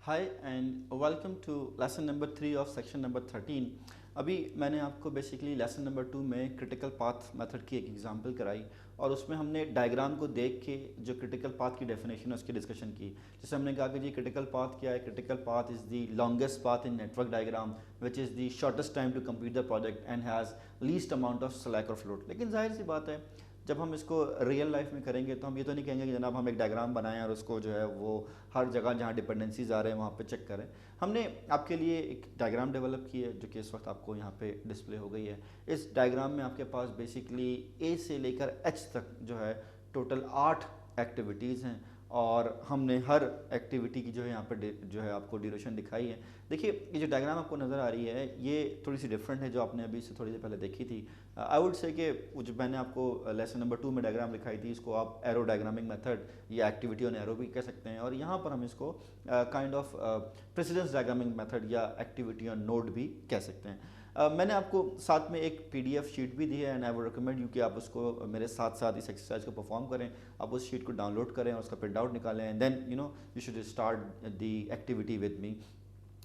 Hi and welcome to lesson number 3 of section number 13। अभी मैंने आपको बेसिकली लेसन नंबर 2 में क्रिटिकल पाथ मेथड की एक एग्जांपल कराई और उसमें हमने डायग्राम को देख के जो क्रिटिकल पाथ की डेफिनेशन है उसकी डिस्कशन की। जैसे हमने कहा कि जी क्रिटिकल पाथ क्या है। Critical path is the longest path in network diagram which is the shortest time to complete the project and has least amount of slack और फ्लोट। लेकिन जाहिर सी बात है जब हम इसको रियल लाइफ में करेंगे तो हम ये तो नहीं कहेंगे कि जनाब हम एक डायग्राम बनाएं और उसको जो है वो हर जगह जहाँ डिपेंडेंसीज आ रहे हैं वहाँ पे चेक करें। हमने आपके लिए एक डायग्राम डेवलप की है जो कि इस वक्त आपको यहाँ पे डिस्प्ले हो गई है। इस डायग्राम में आपके पास बेसिकली ए से लेकर एच तक जो है टोटल 8 एक्टिविटीज़ हैं और हमने हर एक्टिविटी की जो है यहाँ पर जो है आपको ड्यूरेशन दिखाई है। देखिए ये जो डायग्राम आपको नज़र आ रही है ये थोड़ी सी डिफरेंट है जो आपने अभी से थोड़ी देर पहले देखी थी। आई वुड से कि जो मैंने आपको लेसन नंबर 2 में डायग्राम दिखाई थी इसको आप एरो डायग्रामिंग मेथड या एक्टिविटी ऑन एरो भी कह सकते हैं और यहाँ पर हम इसको काइंड ऑफ प्रेसिडेंस डायग्रामिंग मेथड या एक्टिविटी ऑन नोड भी कह सकते हैं। मैंने आपको साथ में एक पीडीएफ शीट भी दी है and I would recommend you कि आप उसको मेरे साथ साथ इस एक्सरसाइज को परफॉर्म करें। आप उस शीट को डाउनलोड करें और उसका प्रिंट आउट निकालें and then you should start the activity with me.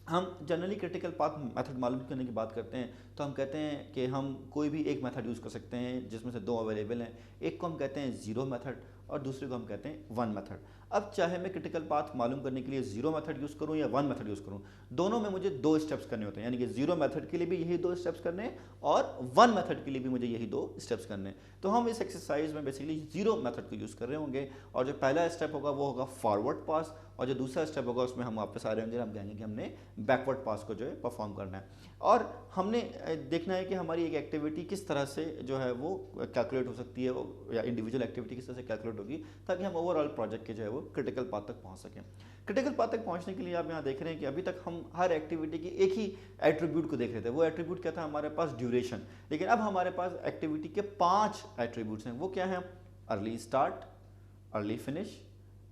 हम जनरली क्रिटिकल पाथ मेथड मालूम करने की बात करते हैं तो हम कहते हैं कि हम कोई भी एक मेथड यूज़ कर सकते हैं जिसमें से दो अवेलेबल हैं। एक को हम कहते हैं ज़ीरो मेथड और दूसरे को हम कहते हैं वन मेथड। अब चाहे मैं क्रिटिकल पाथ मालूम करने के लिए ज़ीरो मेथड यूज़ करूं या वन मेथड यूज़ करूं, दोनों में मुझे दो स्टेप्स करने होते हैं। यानी कि ज़ीरो मेथड के लिए भी यही दो स्टेप्स करने हैं और वन मेथड के लिए भी मुझे यही दो स्टेप्स करने हैं। तो हम इस एक्सरसाइज में बेसिकली ज़ीरो मेथड को यूज़ कर रहे होंगे और जो पहला स्टेप होगा वो होगा फॉरवर्ड पास और जो दूसरा स्टेप होगा उसमें हम वापस आ रहे होंगे, हम कहेंगे कि हमने बैकवर्ड पास को जो है परफॉर्म करना है। और हमने देखना है कि हमारी एक एक्टिविटी किस तरह से जो है वो कैलकुलेट हो सकती है या इंडिविजुअल एक्टिविटी किस तरह से कैलकुलेट होगी ताकि हम ओवरऑल प्रोजेक्ट के जो है वो क्रिटिकल पाथ तक पहुंच सकें। क्रिटिकल पाथ तक पहुंचने के लिए आप यहाँ देख रहे हैं कि अभी तक हम हर एक्टिविटी की एक ही एट्रीब्यूट को देख रहे थे। वो एट्रीब्यूट क्या था? हमारे पास ड्यूरेशन। लेकिन अब हमारे पास एक्टिविटी के 5 एट्रीब्यूट्स हैं। वो क्या है? Early start, early finish,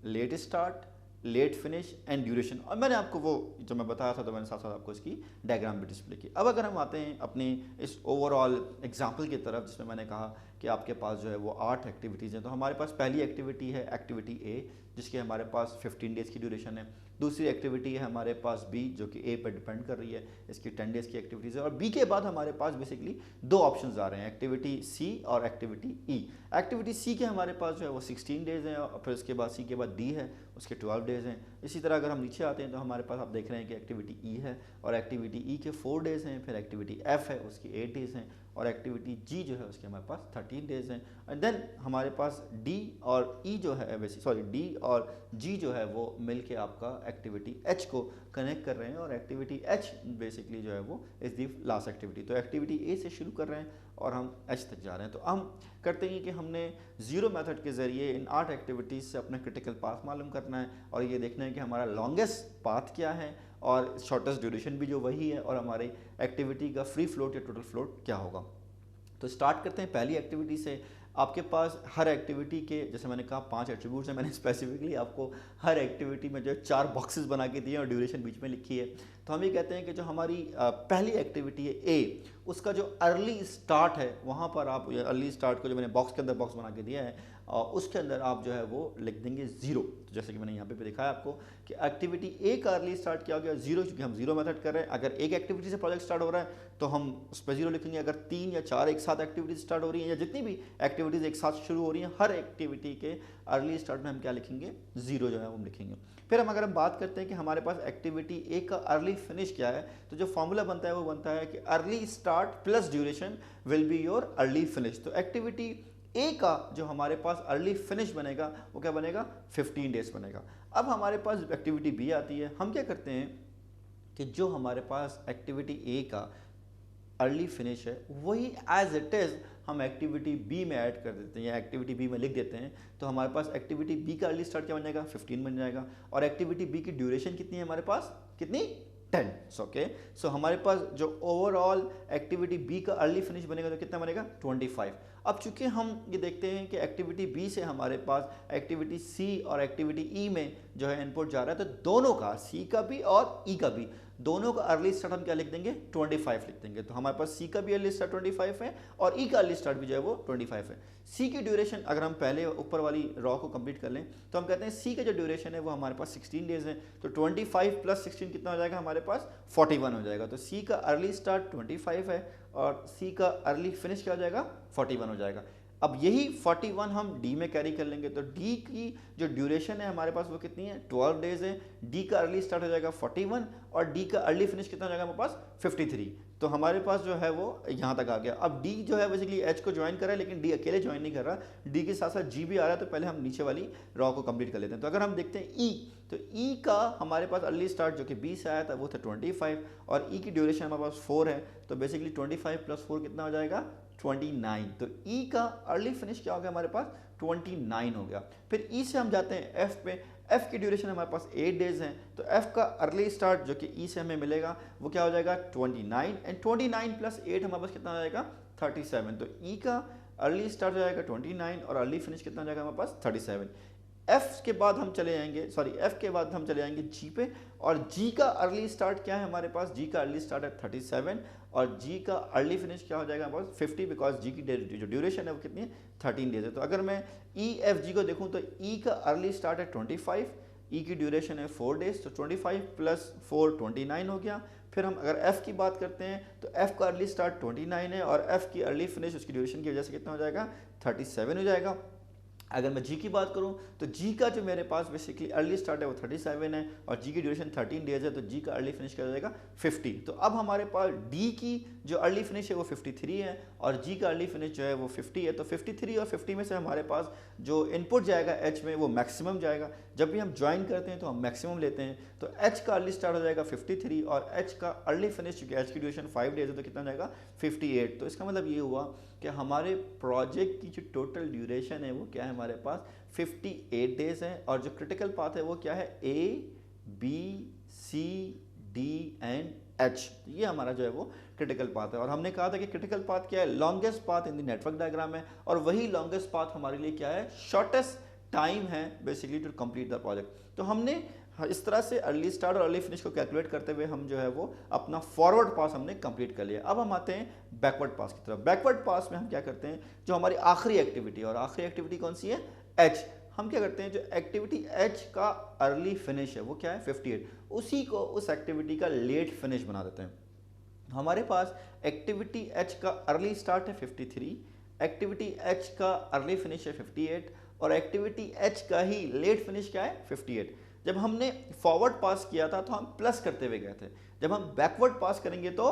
late start, late finish and duration. और मैंने आपको वो जो मैं बताया था तो मैंने साथ साथ आपको इसकी डायग्राम भी डिस्प्ले की। अब अगर हम आते हैं अपनी इस ओवरऑल एग्जाम्पल की तरफ जिसमें मैंने कहा कि आपके पास जो है वो 8 एक्टिविटीज़ हैं। तो हमारे पास पहली एक्टिविटी है एक्टिविटी ए जिसकी हमारे पास 15 डेज़ की ड्यूरेशन है। दूसरी एक्टिविटी है हमारे पास बी जो कि ए पर डिपेंड कर रही है, इसकी 10 डेज़ की एक्टिविटीज़ है। और बी के बाद हमारे पास बेसिकली दो ऑप्शंस आ रहे हैं, एक्टिविटी सी और एक्टिविटी ई। एक्टिविटी सी के हमारे पास जो है वो 16 डेज़ हैं और फिर उसके बाद सी के बाद डी है उसके 12 डेज़ हैं। इसी तरह अगर हम नीचे आते हैं तो हमारे पास आप देख रहे हैं कि एक्टिविटी ई है और एक्टिविटी ई के 4 डेज़ हैं। फिर एक्टिविटी एफ है उसकी 8 डेज़ हैं और एक्टिविटी जी जो है उसके हमारे पास 13 डेज़ हैं। एंड देन हमारे पास डी और ई जो है डी और जी जो है वो मिल के आपका एक्टिविटी एच को कनेक्ट कर रहे हैं और एक्टिविटी एच बेसिकली जो है वो इज़ दी लास्ट एक्टिविटी। तो एक्टिविटी ए से शुरू कर रहे हैं और हम एच तक जा रहे हैं। तो हम करते हैं कि हमने ज़ीरो मेथड के ज़रिए इन 8 एक्टिविटीज़ से अपना क्रिटिकल पाथ मालूम करना है और ये देखना है कि हमारा लॉन्गेस्ट पाथ क्या है और शॉर्टेस्ट ड्यूरेशन भी जो वही है और हमारी एक्टिविटी का फ्री फ्लोट या टोटल फ्लोट क्या होगा। तो स्टार्ट करते हैं पहली एक्टिविटी से। आपके पास हर एक्टिविटी के जैसे मैंने कहा 5 एट्रीब्यूट्स हैं। मैंने स्पेसिफिकली आपको हर एक्टिविटी में जो 4 बॉक्सेस बना के दिए और ड्यूरेशन बीच में लिखी है। तो हम ये कहते हैं कि जो हमारी पहली एक्टिविटी है ए, उसका जो अर्ली स्टार्ट है वहाँ पर आप अर्ली स्टार्ट को जो मैंने बॉक्स के अंदर बॉक्स बना के दिया है उसके अंदर आप जो है वो लिख देंगे 0। तो जैसे कि मैंने यहाँ पे भी दिखाया आपको कि एक्टिविटी ए का अर्ली स्टार्ट क्या हो गया 0, क्योंकि हम 0 मेथड कर रहे हैं। अगर एक एक्टिविटी से प्रोजेक्ट स्टार्ट हो रहा है तो हम उस पर 0 लिखेंगे। अगर 3 या 4 एक साथ एक्टिविटीज स्टार्ट हो रही हैं या जितनी भी एक्टिविटीज़ एक साथ शुरू हो रही हैं हर एक्टिविटी के अर्ली स्टार्ट में हम क्या लिखेंगे? 0 जो है वो हम लिखेंगे। फिर अगर हम बात करते हैं कि हमारे पास एक्टिविटी ए का अर्ली फिनिश क्या है तो जो फॉर्मूला बनता है वो बनता है कि early start plus duration will be your early finish. तो एक्टिविटी ए का जो हमारे पास अर्ली फिनिश बनेगा वो क्या बनेगा? 15 डेज बनेगा। अब हमारे पास एक्टिविटी बी आती है। हम क्या करते हैं कि जो हमारे पास एक्टिविटी ए का अर्ली फिनिश है वही एज इट इज़ हम एक्टिविटी बी में ऐड कर देते हैं या एक्टिविटी बी में लिख देते हैं। तो हमारे पास एक्टिविटी बी का अर्ली स्टार्ट क्या बन जाएगा? 15 बन जाएगा। और एक्टिविटी बी की ड्यूरेशन कितनी है हमारे पास? कितनी? 10। ओके, सो हमारे पास जो ओवरऑल एक्टिविटी बी का अर्ली फिनिश बनेगा तो कितना बनेगा? 25। अब चूंकि हम ये देखते हैं कि एक्टिविटी बी से हमारे पास एक्टिविटी सी और एक्टिविटी ई में जो है इनपुट जा रहा है तो दोनों का, सी का भी और ई का भी, दोनों का अर्ली स्टार्ट हम क्या लिख देंगे 25 लिख देंगे। तो हमारे पास सी का भी अर्ली स्टार्ट 25 है और ई का अर्ली स्टार्ट भी जो है वो 25 है। सी की ड्यूरेशन अगर हम पहले ऊपर वाली रॉ को कंप्लीट कर लें तो हम कहते हैं सी का जो ड्यूरेशन है वो हमारे पास 16 डेज है। तो 25 प्लस 16 कितना हो जाएगा हमारे पास 41 हो जाएगा। तो सी का अर्ली स्टार्ट 25 है और सी का अर्ली फिनिश क्या हो जाएगा 41 हो जाएगा। अब यही 41 हम डी में कैरी कर लेंगे तो डी की जो ड्यूरेशन है हमारे पास वो कितनी है 12 डेज है। डी का अर्ली स्टार्ट हो जाएगा 41 और डी का अर्ली फिनिश कितना हो जाएगा हमारे पास 53। तो हमारे पास जो है वो यहाँ तक आ गया। अब डी जो है बेसिकली एच को ज्वाइन कर रहा है लेकिन डी अकेले ज्वाइन नहीं कर रहा, डी के साथ साथ जी भी आ रहा है। तो पहले हम नीचे वाली रॉ को कंप्लीट कर लेते हैं। तो अगर हम देखते हैं ई, तो ई का हमारे पास अर्ली स्टार्ट जो कि 20 से आया था वो था 25 और ई की ड्यूरेशन हमारे पास 4 है। तो बेसिकली 25 प्लस 4 कितना हो जाएगा 29। तो ई का अर्ली फिनिश क्या हो गया हमारे पास 29 हो गया। फिर ई से हम जाते हैं एफ पे। एफ की ड्यूरेशन हमारे पास 8 डेज है। तो एफ का अर्ली स्टार्ट जो कि ई से हमें मिलेगा वो क्या हो जाएगा 29 एंड 29 प्लस 8 हमारे पास कितना हो जाएगा 37। तो ई का अर्ली स्टार्ट हो जाएगा 29 और अर्ली फिनिश कितना हो जाएगा हमारे पास 37। एफ के बाद हम चले जाएंगे एफ के बाद हम चले जाएंगे जी पे और जी का अर्ली स्टार्ट क्या है हमारे पास, जी का अर्ली स्टार्ट है 37 और जी का अर्ली फिनिश क्या हो जाएगा हमारे पास 50 बिकॉज जी की जो ड्यूरेशन है वो कितनी है 13 डेज है। तो अगर मैं ई एफ जी को देखूं तो ई का अर्ली स्टार्ट है 25, ई की ड्यूरेशन है 4 डेज। तो 25 प्लस 4 29 हो गया। फिर हम अगर एफ की बात करते हैं तो एफ का अर्ली स्टार्ट 29 है और एफ की अर्ली फिनिश उसकी ड्यूरेशन की वजह से कितना हो जाएगा 37 हो जाएगा। अगर मैं जी की बात करूं तो जी का जो मेरे पास बेसिकली अर्ली स्टार्ट है वो 37 है और जी की ड्यूरेशन 13 डेज है। तो जी का अर्ली फिनिश क्या हो जाएगा 50। तो अब हमारे पास डी की जो अर्ली फिनिश है वो 53 है और जी का अर्ली फिनिश जो है वो 50 है। तो 53 और 50 में से हमारे पास जो इनपुट जाएगा एच में वो मैक्सिमम जाएगा। जब भी हम ज्वाइन करते हैं तो हम मैक्सिमम लेते हैं। तो एच का अर्ली स्टार्ट हो जाएगा 53 और एच का अर्ली फिनिश चूंकि एच की ड्यूरेशन 5 डेज है तो कितना हो जाएगा 58। तो इसका मतलब ये हुआ कि हमारे प्रोजेक्ट की जो टोटल ड्यूरेशन है वो क्या है हमारे पास 58 डेज है और जो क्रिटिकल पाथ है वो क्या है A B C D and H. ये हमारा जो है वो क्रिटिकल पाथ है और हमने कहा था कि क्रिटिकल पाथ क्या है longest path in the network diagram है और वही लॉन्गेस्ट पाथ हमारे लिए क्या है शॉर्टेस्ट टाइम है basically to complete the project. तो हमने इस तरह से अर्ली स्टार्ट और अर्ली फिनिश को कैलकुलेट करते हुए हम जो है वो अपना फॉरवर्ड पास हमने कंप्लीट कर लिया। अब हम आते हैं बैकवर्ड पास की तरफ। बैकवर्ड पास में हम क्या करते हैं जो हमारी आखिरी एक्टिविटी और आखिरी एक्टिविटी कौन सी है एच। हम क्या करते हैं जो एक्टिविटी एच का अर्ली फिनिश है वो क्या है 58, उसी को उस एक्टिविटी का लेट फिनिश बना देते हैं। हमारे पास एक्टिविटी एच का अर्ली स्टार्ट है 53, एक्टिविटी एच का अर्ली फिनिश है 58 और एक्टिविटी एच का ही लेट फिनिश क्या है 58। जब हमने फॉरवर्ड पास किया था तो हम प्लस करते हुए गए थे, जब हम बैकवर्ड पास करेंगे तो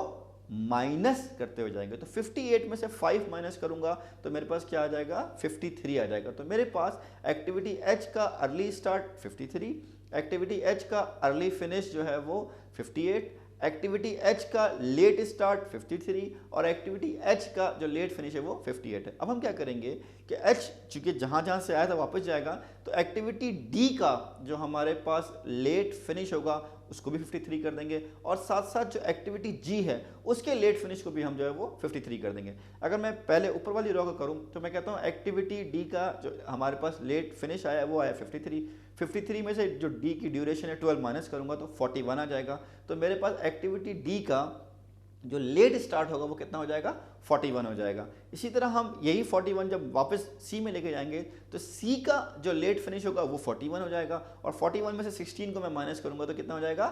माइनस करते हुए जाएंगे। तो 58 में से 5 माइनस करूंगा तो मेरे पास क्या आ जाएगा 53 आ जाएगा। तो मेरे पास एक्टिविटी एच का अर्ली स्टार्ट 53, एक्टिविटी एच का अर्ली फिनिश जो है वो 58, एक्टिविटी एच का लेट स्टार्ट 53 और एक्टिविटी एच का जो लेट फिनिश है वो 58 है। अब हम क्या करेंगे कि एच चूंकि जहाँ जहाँ से आया था वापस जाएगा तो एक्टिविटी डी का जो हमारे पास लेट फिनिश होगा उसको भी 53 कर देंगे और साथ साथ जो एक्टिविटी जी है उसके लेट फिनिश को भी हम जो है वो 53 कर देंगे। अगर मैं पहले ऊपर वाली रो को करूं तो मैं कहता हूं एक्टिविटी डी का जो हमारे पास लेट फिनिश आया वो आया 53 में से जो डी की ड्यूरेशन है 12 माइनस करूंगा तो 41 आ जाएगा। तो मेरे पास एक्टिविटी डी का जो लेट स्टार्ट होगा वो कितना हो जाएगा 41 हो जाएगा। इसी तरह हम यही 41 जब वापस सी में लेके जाएंगे तो सी का जो लेट फिनिश होगा वो 41 हो जाएगा और 41 में से 16 को मैं माइनस करूंगा तो कितना हो जाएगा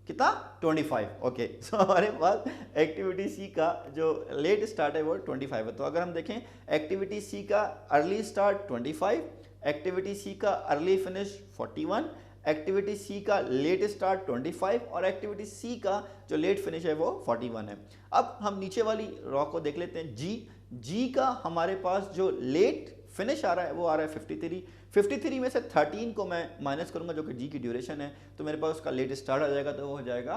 कितना 25। ओके सो हमारे पास एक्टिविटी सी का जो लेट स्टार्ट है वो 25 है। तो अगर हम देखें एक्टिविटी सी का अर्ली स्टार्ट 25, एक्टिविटी सी का अर्ली फिनिश 41, एक्टिविटी सी का लेट स्टार्ट 25 और एक्टिविटी सी का जो लेट फिनिश है वो 41 है। अब हम नीचे वाली रॉ को देख लेते हैं जी का हमारे पास जो लेट फिनिश आ रहा है वो आ रहा है 53 में से 13 को मैं माइनस करूंगा जो कि जी की ड्यूरेशन है तो मेरे पास उसका लेट स्टार्ट आ जाएगा तो वो हो जाएगा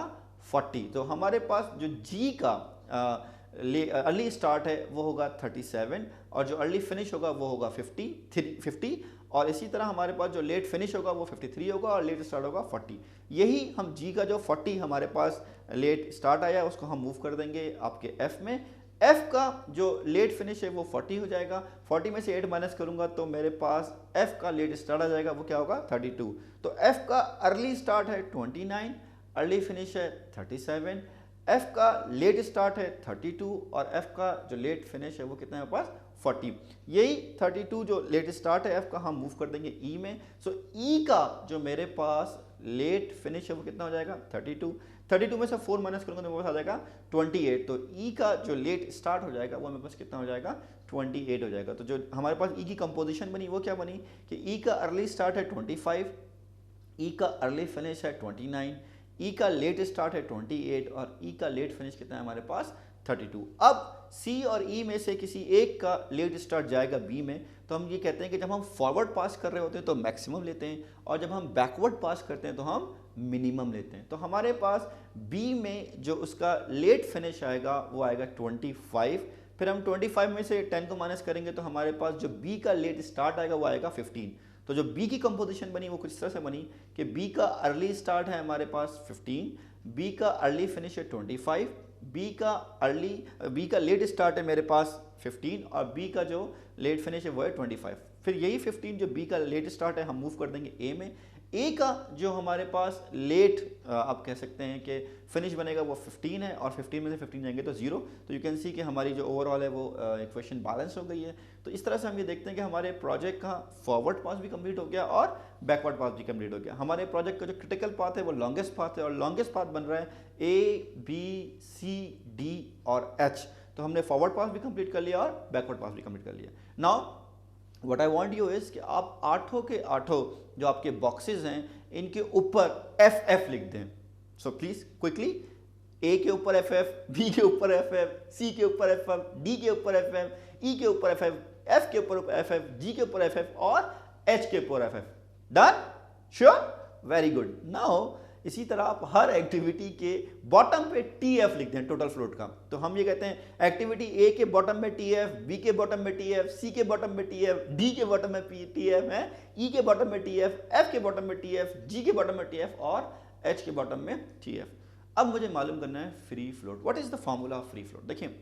40। तो हमारे पास जो जी का अर्ली स्टार्ट है वो होगा 37 और जो अर्ली फिनिश होगा वो होगा 50 और इसी तरह हमारे पास जो लेट फिनिश होगा वो 53 होगा और लेट स्टार्ट होगा 40। यही हम जी का जो 40 हमारे पास लेट स्टार्ट आया उसको हम मूव कर देंगे आपके एफ में। एफ का जो लेट फिनिश है वो 40 हो जाएगा, 40 में से 8 माइनस करूंगा तो मेरे पास एफ का लेट स्टार्ट आ जाएगा वो क्या होगा 32। तो एफ का अर्ली स्टार्ट है 29, अर्ली फिनिश है 37, एफ का लेट स्टार्ट है 32 और एफ का जो लेट फिनिश है वो कितना है हमारे पास 40। यही 32 जो लेट स्टार्ट है एफ का हम मूव कर देंगे ई में। सो ई का जो मेरे पास लेट फिनिश है वो कितना हो जाएगा 32 में से 4 माइनस करूंगा तो मेरे पास आ जाएगा 28। तो ई का जो लेट स्टार्ट हो जाएगा वो मेरे पास कितना हो जाएगा 28 हो जाएगा। तो जो हमारे पास ई की कंपोजिशन बनी वो क्या बनी कि ई का अर्ली स्टार्ट है 25, ई का अर्ली फिनिश है 29, ई का लेट स्टार्ट है 28 और ई का लेट फिनिश कितना है हमारे पास 32। अब सी और ई में से किसी एक का लेट स्टार्ट जाएगा बी में, तो हम ये कहते हैं कि जब हम फॉरवर्ड पास कर रहे होते हैं तो मैक्सिमम लेते हैं और जब हम बैकवर्ड पास करते हैं तो हम मिनिमम लेते हैं। तो हमारे पास बी में जो उसका लेट फिनिश आएगा वो आएगा 25, फिर हम 25 में से 10 को माइनस करेंगे तो हमारे पास जो बी का लेट स्टार्ट आएगा वो आएगा 15। तो जो बी की कंपोजिशन बनी वो कुछ इस तरह से बनी कि बी का अर्ली स्टार्ट है हमारे पास 15, बी का अर्ली फिनिश है 25, बी का लेट स्टार्ट है मेरे पास 15 और बी का जो लेट फिनिश है वो है 25। फिर यही 15 जो बी का लेट स्टार्ट है हम मूव कर देंगे ए में। ए का जो हमारे पास लेट आप कह सकते हैं कि फिनिश बनेगा वो 15 है और 15 में से 15 जाएंगे तो 0। तो यू कैन सी कि हमारी जो ओवरऑल है वो इक्वेशन बैलेंस हो गई है। तो इस तरह से हम ये देखते हैं कि हमारे प्रोजेक्ट का फॉरवर्ड पास भी कंप्लीट हो गया और बैकवर्ड पास भी कंप्लीट हो गया। हमारे प्रोजेक्ट का जो क्रिटिकल पाथ है वो लॉन्गेस्ट पाथ है और लॉन्गेस्ट पाथ बन रहा है ए बी सी डी और एच। तो हमने फॉरवर्ड पास भी कंप्लीट कर लिया और बैकवर्ड पास भी कंप्लीट कर लिया। Now what I want you is कि आप आठों के आठों जो आपके बॉक्सेस हैं इनके ऊपर एफ एफ लिख दें। सो प्लीज क्विकली, ए के ऊपर एफ एफ, बी के ऊपर एफ एफ, सी के ऊपर एफ एफ, डी के ऊपर एफ एफ, ई के ऊपर एफ एफ, एफ के ऊपर एफ एफ, जी के ऊपर एफ एफ और एच के ऊपर F F. Done? Sure? Very good. Now इसी तरह आप हर एक्टिविटी के बॉटम पे टी एफ लिख दें टोटल फ्लोट का। तो हम ये कहते हैं एक्टिविटी ए के बॉटम में टी एफ, बी के बॉटम में टी एफ, सी के बॉटम में टी एफ, डी के बॉटम में टी एफ है, ई के बॉटम में टी एफ के बॉटम में टी एफ, जी के बॉटम में टी एफ और एच के बॉटम में टी एफ। अब मुझे मालूम करना है free float. What is the formula of free float? देखिए,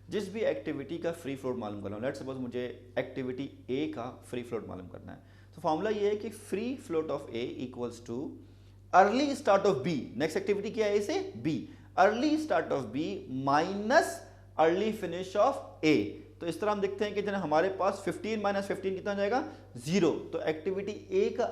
जिस भी एक्टिविटी का फ्री फ्लोट मालूम करना हो, लेट्स सपोज मुझे एक्टिविटी ए का फ्री फ्लोट मालूम करना है, तो फॉर्मूला ये है कि free float of A equals to early start of B. Next activity क्या है? इसे B, early start of B minus early finish of A. तो इस तरह हम देखते हैं कि जब हमारे पास 15 माइनस 15 कितना जाएगा 0। तो एक्टिविटी ए का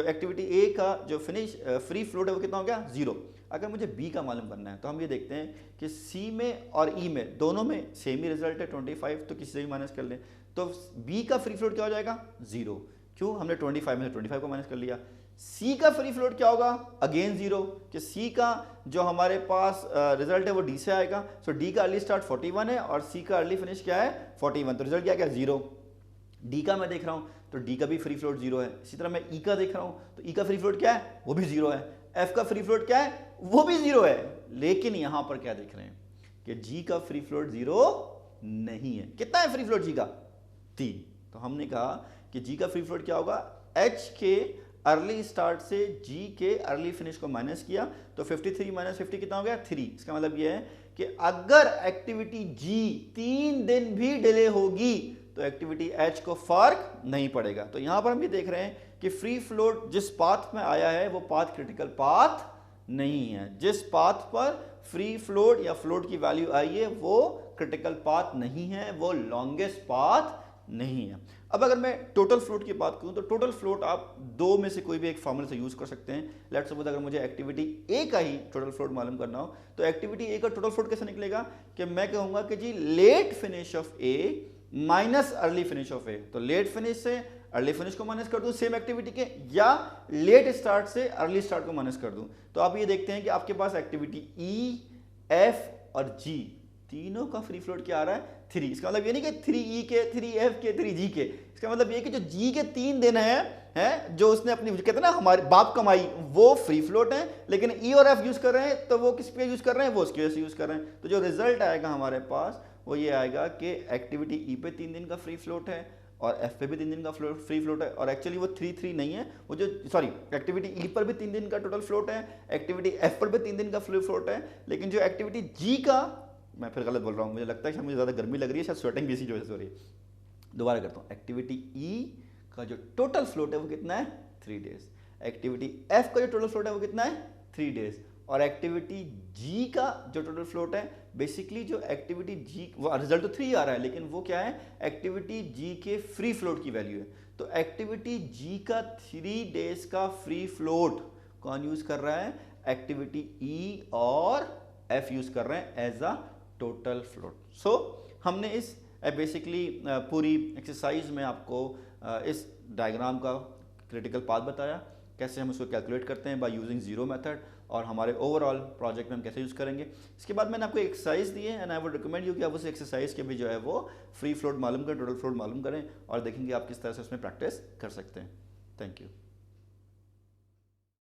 एक्टिविटी ए का जो फिनिश फ्री फ्लोट है वो कितना हो गया 0। अगर मुझे बी का मालूम करना है तो हम ये देखते हैं कि सी में और ई में दोनों में सेम ही रिजल्ट है 25, तो किसी से भी माइनस कर लें तो बी का फ्री फ्लोट क्या हो जाएगा 0। क्यों? हमने 25 में से 25 को माइनस कर लिया। सी का फ्री फ्लोट क्या होगा? अगेन 0, कि सी का जो हमारे पास रिजल्ट है वो डी से आएगा। सो डी का अर्ली स्टार्ट 41 है और सी का अर्ली फिनिश क्या है 41। तो रिजल्ट क्या क्या 0। डी का मैं देख रहा हूं तो डी का भी फ्री फ्लोट 0 है। इसी तरह मैं ई का देख रहा हूं तो ई का फ्री फ्लोट क्या है? वो भी 0 है। एफ का फ्री फ्लोट क्या है? वो भी 0 है। लेकिन यहां पर क्या देख रहे हैं कि जी का फ्री फ्लोट 0 नहीं है। कितना है फ्री फ्लोट जी का? 3। तो हमने कहा कि जी का फ्री फ्लोट क्या होगा? एच के अर्ली स्टार्ट से जी के अर्ली फिनिश को माइनस किया तो 53 माइनस 50 कितना हो गया 3। इसका मतलब यह है कि अगर एक्टिविटी जी 3 दिन भी डिले होगी तो एक्टिविटी एच को फर्क नहीं पड़ेगा। तो यहां पर हम ये देख रहे हैं कि फ्री फ्लोट जिस पाथ में आया है वो पाथ क्रिटिकल पाथ नहीं है। जिस पाथ पर फ्री फ्लोट या फ्लोट की वैल्यू आई है वो क्रिटिकल पाथ नहीं है, वो लॉन्गेस्ट पाथ नहीं है। अब अगर मैं टोटल फ्लोट की बात करूं तो टोटल फ्लोट आप दो में से कोई भी एक फॉर्मूला से यूज कर सकते हैं। लेट्स सपोज अगर मुझे एक्टिविटी ए का ही टोटल फ्लोट मालूम करना हो तो एक्टिविटी ए का टोटल फ्लोट कैसे निकलेगा कि मैं कहूंगा कि जी late finish of A minus early finish of A. तो लेट फिनिश से अर्ली फिनिश को माइनस कर दूं सेम एक्टिविटी के, या लेट स्टार्ट से अर्ली स्टार्ट को माइनस कर दूं। तो आप ये देखते हैं कि आपके पास एक्टिविटी ई, एफ और जी तीनों का फ्री फ्लोट क्या आ रहा है 3। इसका मतलब ये नहीं कि 3E के, 3F के, 3G के। इसका मतलब ये कि जो G के 3 दिन हैं जो उसने अपनी कहते हैं ना हमारे बाप कमाई, वो फ्री फ्लोट है। लेकिन E और F यूज कर रहे हैं तो वो किस पे यूज कर रहे हैं? वो उसकी वजह से यूज कर रहे हैं। तो जो रिजल्ट आएगा हमारे पास वो ये आएगा कि एक्टिविटी E पे 3 दिन का फ्री फ्लोट है और F पे भी 3 दिन का फ्री फ्लोट है। और एक्चुअली वो 3 नहीं है, वो जो सॉरी एक्टिविटी E पर भी 3 दिन का टोटल फ्लोट है, एक्टिविटी F पर भी 3 दिन का फ्री फ्लोट है। लेकिन जो एक्टिविटी G का, मैं फिर गलत बोल रहा हूँ, मुझे लगता है कि मुझे ज़्यादा गर्मी लग रही है, शायद स्वेटिंग भी इसी वजह से हो रही है। दोबारा करता हूँ, एक्टिविटी ई का जो टोटल फ्लोट है वो कितना है 3 डेज। एक्टिविटी एफ का जो टोटल फ्लोट है वो कितना है 3 डेज। और एक्टिविटी जी का जो टोटल फ्लोट है, बेसिकली जो एक्टिविटी जी, वो रिजल्ट तो 3 आ रहा है, लेकिन वो क्या है, एक्टिविटी जी के फ्री फ्लोट की वैल्यू है। तो एक्टिविटी जी का 3 डेज का फ्री फ्लोट कौन यूज कर रहा है, एक्टिविटी ई और एफ यूज कर रहे हैं एज अ टोटल फ्लोट। सो हमने इस बेसिकली पूरी एक्सरसाइज में आपको इस डायग्राम का क्रिटिकल पाथ बताया, कैसे हम उसको कैलकुलेट करते हैं बाय यूजिंग जीरो मेथड, और हमारे ओवरऑल प्रोजेक्ट में हम कैसे यूज़ करेंगे। इसके बाद मैंने आपको एक्सरसाइज दी है, and I would recommend you कि आप उस एक्सरसाइज के भी जो है वो फ्री फ्लोट मालूम करें, टोटल फ्लोट मालूम करें, और देखेंगे आप किस तरह से उसमें प्रैक्टिस कर सकते हैं। Thank you.